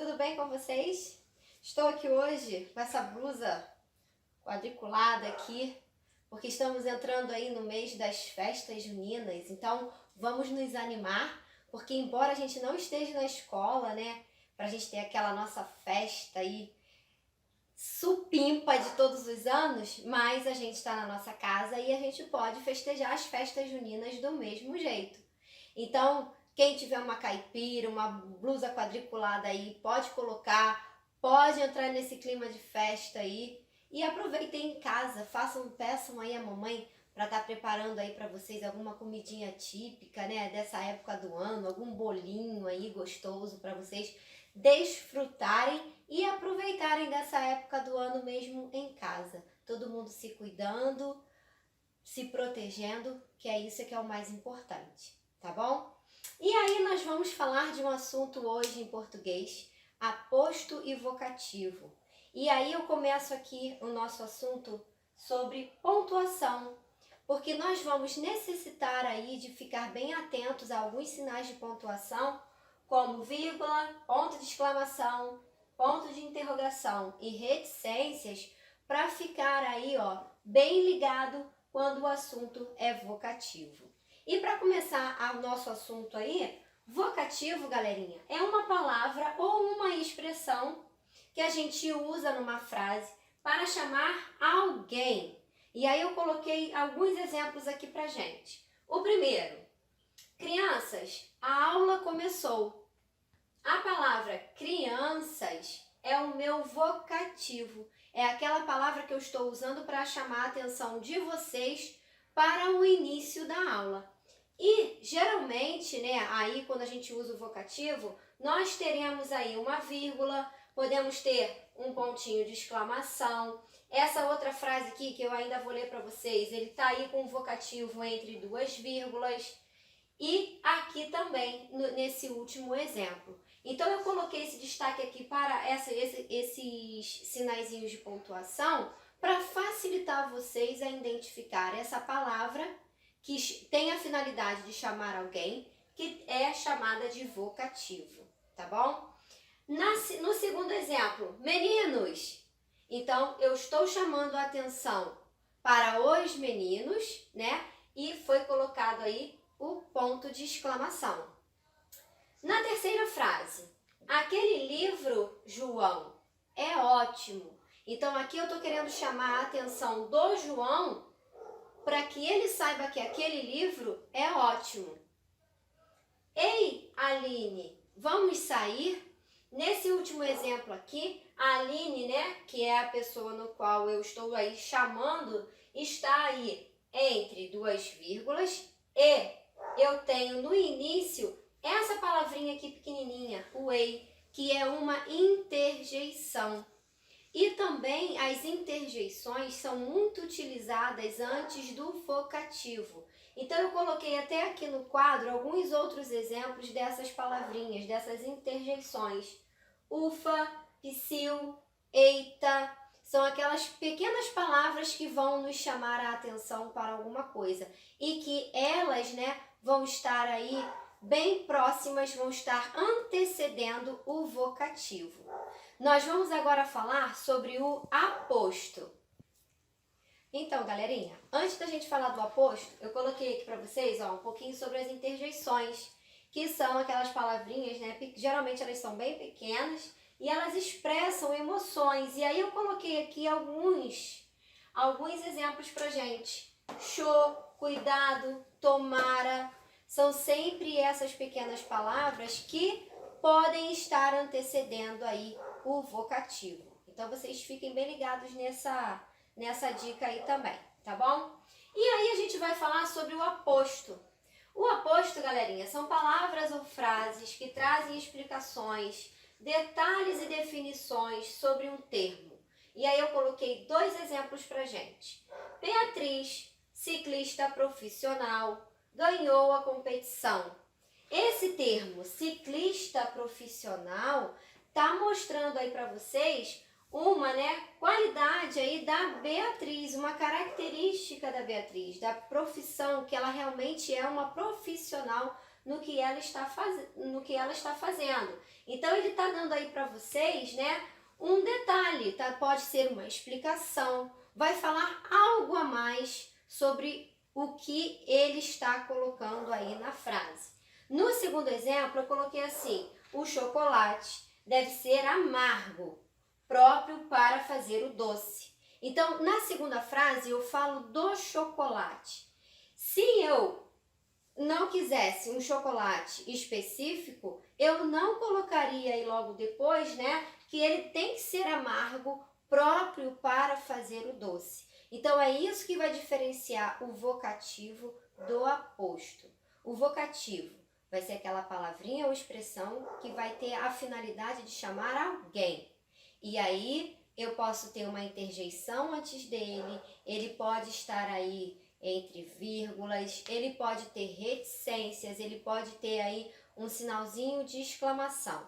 tudo bem com vocês? Estou aqui hoje com essa blusa quadriculada aqui, porque estamos entrando aí no mês das festas juninas, então vamos nos animar, porque embora a gente não esteja na escola, né, pra gente ter aquela nossa festa aí supimpa de todos os anos, mas a gente está na nossa casa e a gente pode festejar as festas juninas do mesmo jeito. Então, quem tiver uma caipira, uma blusa quadriculada aí, pode colocar, pode entrar nesse clima de festa aí e aproveitem em casa, peçam aí a mamãe para estar preparando aí para vocês alguma comidinha típica, né, dessa época do ano, algum bolinho aí gostoso para vocês desfrutarem e aproveitarem dessa época do ano mesmo em casa. Todo mundo se cuidando, se protegendo, que é isso que é o mais importante, tá bom? E aí nós vamos falar de um assunto hoje em português, aposto e vocativo. E aí eu começo aqui o nosso assunto sobre pontuação, porque nós vamos necessitar aí de ficar bem atentos a alguns sinais de pontuação, como vírgula, ponto de exclamação, ponto de interrogação e reticências, para ficar aí, ó, bem ligado quando o assunto é vocativo. E para começar o nosso assunto aí, vocativo, galerinha, é uma palavra ou uma expressão que a gente usa numa frase para chamar alguém. E aí eu coloquei alguns exemplos aqui pra gente. O primeiro: crianças, a aula começou. A palavra crianças é o meu vocativo. É aquela palavra que eu estou usando para chamar a atenção de vocês para o início da aula. E geralmente, né, aí quando a gente usa o vocativo, nós teremos aí uma vírgula, podemos ter um pontinho de exclamação. Essa outra frase aqui que eu ainda vou ler para vocês, ele está aí com o vocativo entre duas vírgulas. E aqui também, nesse último exemplo. Então eu coloquei esse destaque aqui para esses sinaizinhos de pontuação para facilitar vocês a identificar essa palavra que tem a finalidade de chamar alguém, que é chamada de vocativo, tá bom? No segundo exemplo, meninos. Então eu estou chamando a atenção para os meninos, né? E foi colocado aí o ponto de exclamação. Na terceira frase, aquele livro, João, é ótimo. Então aqui eu estou querendo chamar a atenção do João para que ele saiba que aquele livro é ótimo. Ei, Aline, vamos sair? Nesse último exemplo aqui, a Aline, né, que é a pessoa no qual eu estou aí chamando, está aí entre duas vírgulas e eu tenho no início essa palavrinha aqui pequenininha, o ei, que é uma interjeição. E também as interjeições são muito utilizadas antes do vocativo. Então eu coloquei até aqui no quadro alguns outros exemplos dessas palavrinhas, dessas interjeições. Ufa, psiu, eita, são aquelas pequenas palavras que vão nos chamar a atenção para alguma coisa. E que elas, né, vão estar aí bem próximas, vão estar antecedendo o vocativo. Nós vamos agora falar sobre o aposto. Então, galerinha, antes da gente falar do aposto, eu coloquei aqui para vocês, ó, um pouquinho sobre as interjeições, que são aquelas palavrinhas, né, geralmente elas são bem pequenas e elas expressam emoções. E aí eu coloquei aqui alguns exemplos pra gente. Show, cuidado, tomara, são sempre essas pequenas palavras que podem estar antecedendo aí o vocativo. Então vocês fiquem bem ligados nessa dica aí também, tá bom? E aí a gente vai falar sobre o aposto. O aposto, galerinha, são palavras ou frases que trazem explicações, detalhes e definições sobre um termo. E aí eu coloquei dois exemplos pra gente. Beatriz, ciclista profissional, ganhou a competição. Esse termo, ciclista profissional, tá mostrando aí para vocês uma, né, qualidade aí da Beatriz, uma característica da Beatriz, da profissão, que ela realmente é uma profissional no que ela está fazendo. Então ele está dando aí para vocês, né, um detalhe, tá? Pode ser uma explicação, vai falar algo a mais sobre o que ele está colocando aí na frase. No segundo exemplo, eu coloquei assim: o chocolate deve ser amargo, próprio para fazer o doce. Então, na segunda frase, eu falo do chocolate. Se eu não quisesse um chocolate específico, eu não colocaria aí logo depois, né, que ele tem que ser amargo, próprio para fazer o doce. Então, é isso que vai diferenciar o vocativo do aposto. O vocativo vai ser aquela palavrinha ou expressão que vai ter a finalidade de chamar alguém. E aí, eu posso ter uma interjeição antes dele, ele pode estar aí entre vírgulas, ele pode ter reticências, ele pode ter aí um sinalzinho de exclamação.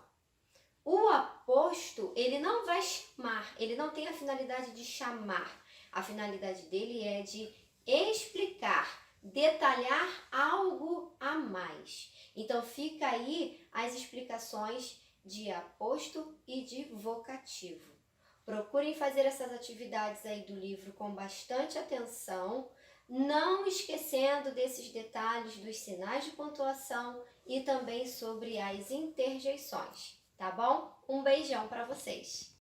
O aposto, ele não vai chamar, ele não tem a finalidade de chamar. A finalidade dele é de explicar, detalhar algo a mais. Então fica aí as explicações de aposto e de vocativo. Procurem fazer essas atividades aí do livro com bastante atenção, não esquecendo desses detalhes dos sinais de pontuação e também sobre as interjeições, tá bom? Um beijão para vocês!